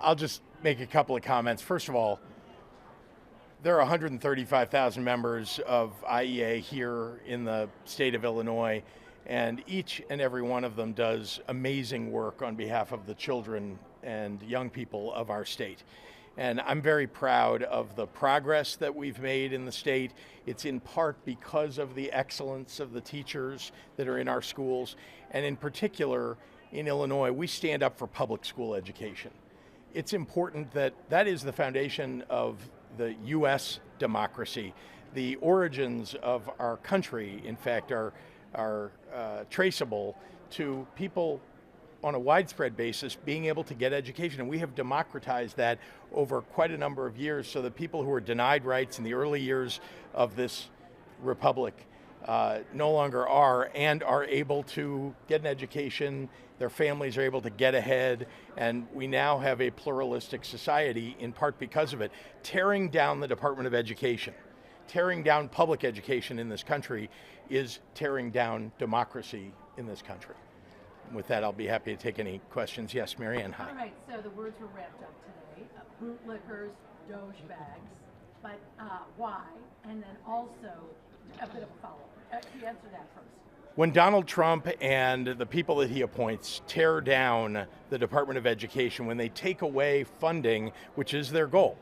I'll just make a couple of comments. First of all, there are 135,000 members of IEA here in the state of Illinois, and each and every one of them does amazing work on behalf of the children and young people of our state. And I'm very proud of the progress that we've made in the state. It's in part because of the excellence of the teachers that are in our schools, and in particular, in Illinois, we stand up for public school education. It's important that that is the foundation of the U.S. democracy. The origins of our country, in fact, are traceable to people on a widespread basis being able to get education. And we have democratized that over quite a number of years so that people who were denied rights in the early years of this republic no longer are, and are able to get an education. Their families are able to get ahead, and we now have a pluralistic society in part because of it. Tearing down the Department of Education, tearing down public education in this country is tearing down democracy in this country. With that, I'll be happy to take any questions. Yes, Marianne, hi. All right, so the words were wrapped up today. Bootlickers, Doge bags, but why? And then also a bit of a follow-up. You answer that first. When Donald Trump and the people that he appoints tear down the Department of Education, when they take away funding, which is their goal,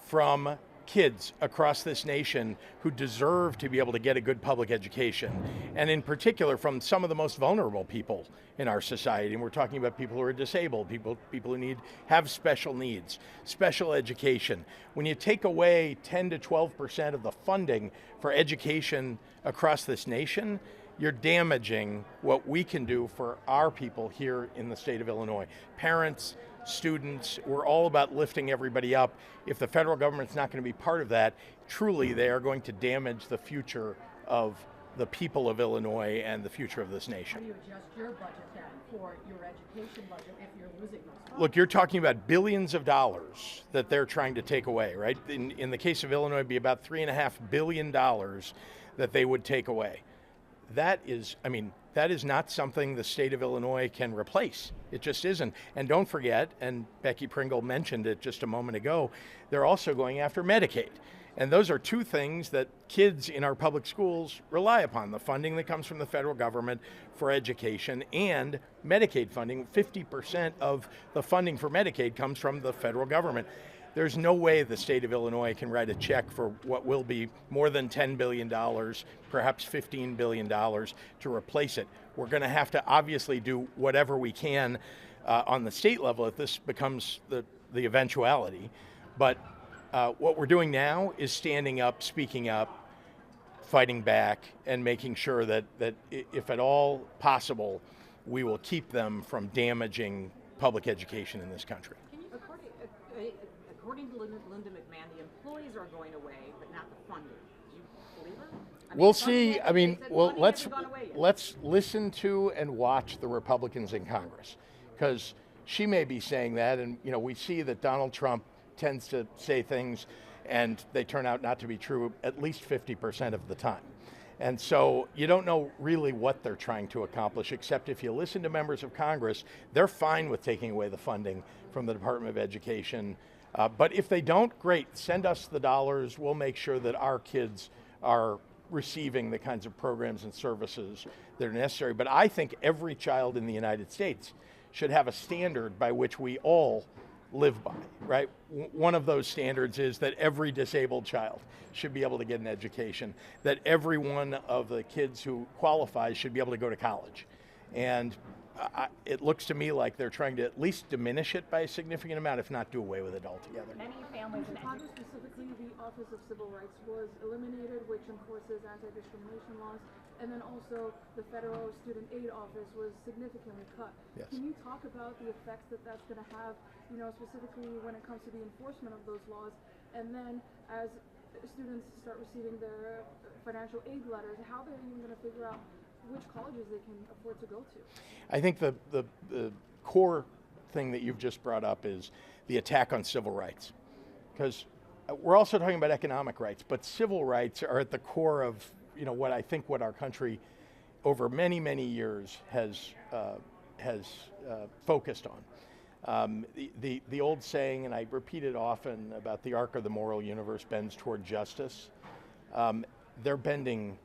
from kids across this nation who deserve to be able to get a good public education, and in particular from some of the most vulnerable people in our society, and we're talking about people who are disabled, people who have special needs, special education. When you take away 10 to 12% of the funding for education across this nation, you're damaging what we can do for our people here in the state of Illinois. Parents, students, we're all about lifting everybody up. If the federal government's not going to be part of that, truly they are going to damage the future of the people of Illinois and the future of this nation. How do you adjust your budget then for your education budget if you're losing those funds? Look, you're talking about billions of dollars that they're trying to take away, right? In the case of Illinois, it'd be about $3.5 billion that they would take away. That is not something the state of Illinois can replace. It just isn't. And don't forget, and Becky Pringle mentioned it just a moment ago, they're also going after Medicaid. And those are two things that kids in our public schools rely upon, the funding that comes from the federal government for education and Medicaid funding. 50% of the funding for Medicaid comes from the federal government. There's no way the state of Illinois can write a check for what will be more than $10 billion, perhaps $15 billion to replace it. We're going to have to obviously do whatever we can on the state level if this becomes the eventuality. But what we're doing now is standing up, speaking up, fighting back, and making sure that if at all possible, we will keep them from damaging public education in this country. According to Linda McMahon, the employees are going away, but not the funding. Do you believe her? We'll see. Let's listen to and watch the Republicans in Congress, because she may be saying that, and we see that Donald Trump tends to say things and they turn out not to be true at least 50% of the time. And so you don't know really what they're trying to accomplish, except if you listen to members of Congress, they're fine with taking away the funding from the Department of Education. But if they don't, great, send us the dollars. We'll make sure that our kids are receiving the kinds of programs and services that are necessary. But I think every child in the United States should have a standard by which we all live by, right? One of those standards is that every disabled child should be able to get an education, that every one of the kids who qualifies should be able to go to college. And it looks to me like they're trying to at least diminish it by a significant amount, if not do away with it altogether. Many families In Chicago specifically, the Office of Civil Rights was eliminated, which enforces anti-discrimination laws, and then also the Federal Student Aid Office was significantly cut. Yes. Can you talk about the effects that that's going to have, specifically when it comes to the enforcement of those laws, and then as students start receiving their financial aid letters, how they're even going to figure out which colleges they can afford to go to? I think the core thing that you've just brought up is the attack on civil rights. Because we're also talking about economic rights, but civil rights are at the core of what our country over many, many years has focused on. The old saying, and I repeat it often, about the arc of the moral universe bends toward justice. They're bending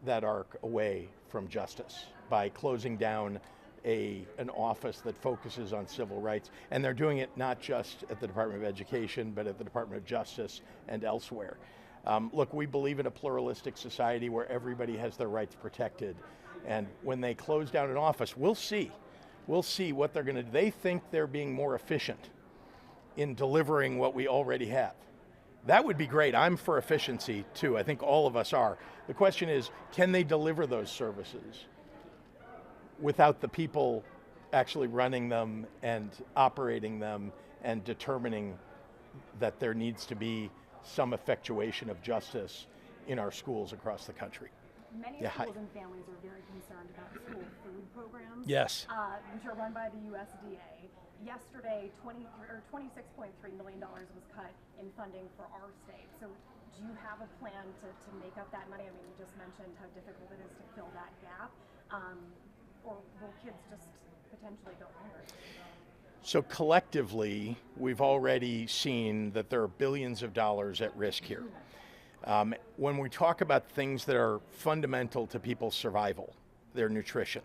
that arc away from justice by closing down an office that focuses on civil rights. And they're doing it not just at the Department of Education, but at the Department of Justice and elsewhere. Look, we believe in a pluralistic society where everybody has their rights protected. And when they close down an office, we'll see. We'll see what they're going to do. They think they're being more efficient in delivering what we already have. That would be great. I'm for efficiency too. I think all of us are. The question is, can they deliver those services without the people actually running them and operating them and determining that there needs to be some effectuation of justice in our schools across the country? Many schools and families are very concerned about school food programs. Yes. Which are run by the USDA. Yesterday, $26.3 million was cut in funding for our state. So do you have a plan to make up that money? I mean, you just mentioned how difficult it is to fill that gap. Or will kids just potentially go hungry? So collectively, we've already seen that there are billions of dollars at risk here. When we talk about things that are fundamental to people's survival, their nutrition,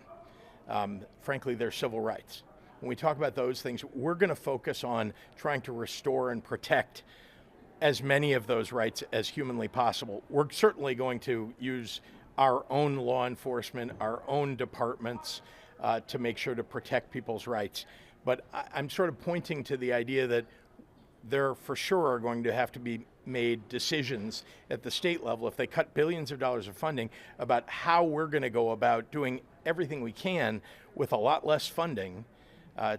frankly, their civil rights. When we talk about those things, we're going to focus on trying to restore and protect as many of those rights as humanly possible. We're certainly going to use our own law enforcement, our own departments, to make sure to protect people's rights. But I'm sort of pointing to the idea that there for sure are going to have to be made decisions at the state level, if they cut billions of dollars of funding, about how we're going to go about doing everything we can with a lot less funding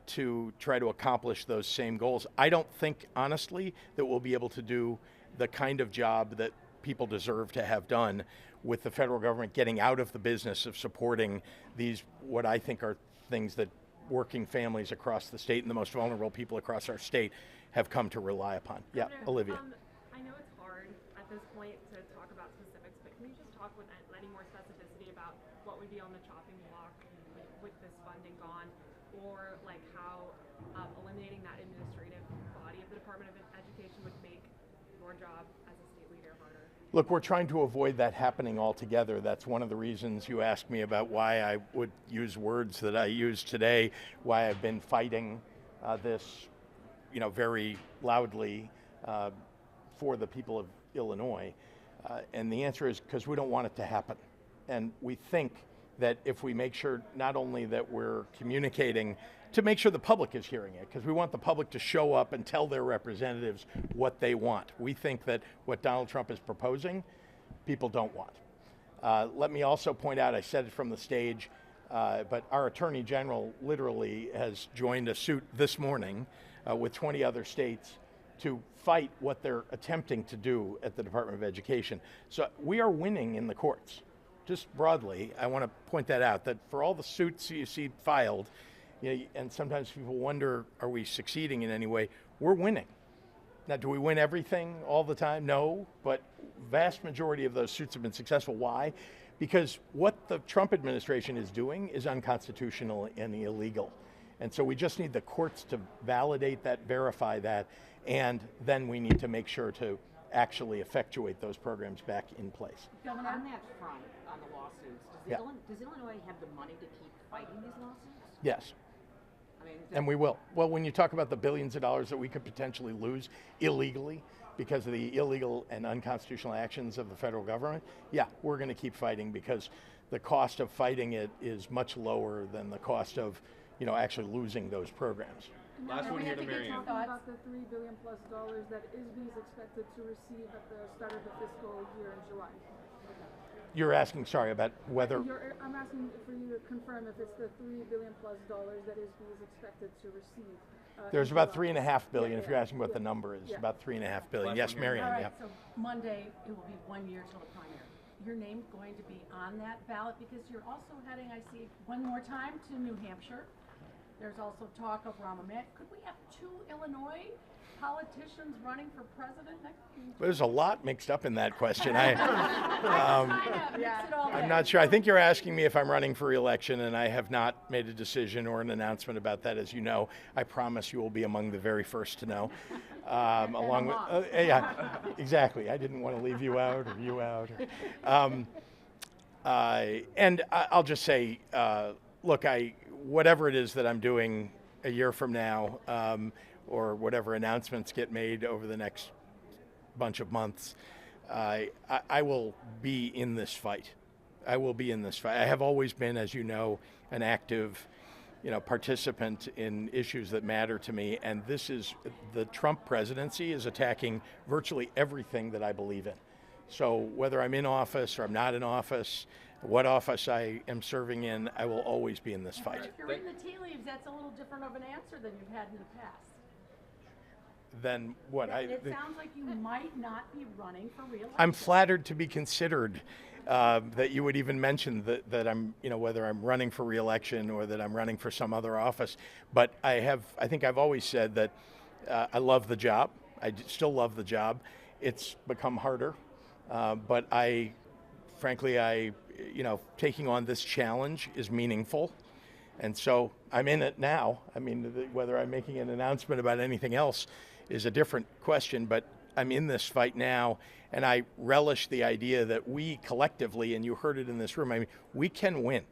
to try to accomplish those same goals. I don't think, honestly, that we'll be able to do the kind of job that people deserve to have done with the federal government getting out of the business of supporting these, what I think are things that working families across the state and the most vulnerable people across our state have come to rely upon. Yeah, Olivia. I know it's hard at this point to talk about specifics, but can you just talk with any more specificity about what would be on the chopping block with this funding gone, or like how eliminating that administrative body of the Department of Education would make your job as a state leader harder? Look, we're trying to avoid that happening altogether. That's one of the reasons you asked me about why I would use words that I used today, why I've been fighting this, very loudly for the people of Illinois. And the answer is because we don't want it to happen. And we think that if we make sure not only that we're communicating, to make sure the public is hearing it, because we want the public to show up and tell their representatives what they want. We think that what Donald Trump is proposing, people don't want. Let me also point out, I said it from the stage, but our Attorney General literally has joined a suit this morning with 20 other states to fight what they're attempting to do at the Department of Education. So we are winning in the courts. Just broadly, I want to point that out, that for all the suits you see filed, and sometimes people wonder, are we succeeding in any way? We're winning. Now, do we win everything all the time? No, but vast majority of those suits have been successful. Why? Because what the Trump administration is doing is unconstitutional and illegal. And so we just need the courts to validate that, verify that, and then we need to make sure to actually effectuate those programs back in place. On that front, on the lawsuits, does Illinois have the money to keep fighting these lawsuits? Yes. I mean, And we will. Well, when you talk about the billions of dollars that we could potentially lose illegally because of the illegal and unconstitutional actions of the federal government, yeah, we're going to keep fighting because the cost of fighting it is much lower than the cost of, actually losing those programs. Last one here to Marianne. Talking about the $3 billion+ that ISB is expected to receive at the start of the fiscal year in July. You're asking, sorry, about whether... I'm asking for you to confirm if it's the $3 billion+ that ISB is expected to receive. There's about $3.5 billion, if you're asking what the number is, about $3.5 billion. Yes, Marianne, All right, yeah. so Monday, it will be 1 year till the primary. Your name going to be on that ballot because you're also heading, I see, one more time to New Hampshire. There's also talk of Rosemont. Could we have 2 Illinois politicians running for president next? There's a lot mixed up in that question. Kind of mix it all I'm in. not sure. I think you're asking me if I'm running for re-election, and I have not made a decision or an announcement about that. As you know, I promise you will be among the very first to know. Along with, yeah, exactly. I didn't want to leave you out or you out. And I'll just say, look, whatever it is that I'm doing a year from now, or whatever announcements get made over the next bunch of months, I will be in this fight. I will be in this fight. I have always been, as you know, an active, participant in issues that matter to me. And the Trump presidency is attacking virtually everything that I believe in. So whether I'm in office or I'm not in office, what office I am serving in, I will always be in this fight. If you're reading the tea leaves, that's a little different of an answer than you've had in the past. Then what? It sounds like you might not be running for re-election. I'm flattered to be considered, that you would even mention that I'm, whether I'm running for re-election or that I'm running for some other office. But I think I've always said that I love the job. Still love the job. It's become harder, but frankly, taking on this challenge is meaningful. And so I'm in it now. I mean, whether I'm making an announcement about anything else is a different question, but I'm in this fight now, and I relish the idea that we collectively, and you heard it in this room, I mean, we can win.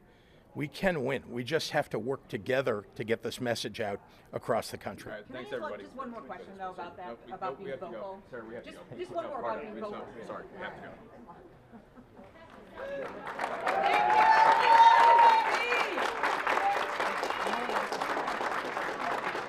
We can win. We just have to work together to get this message out across the country. All right, Can I thanks, just, everybody. just one more question though about that, We about being have to go. vocal? Sorry, we have to go. Just one more about being vocal. Sorry, we have to go.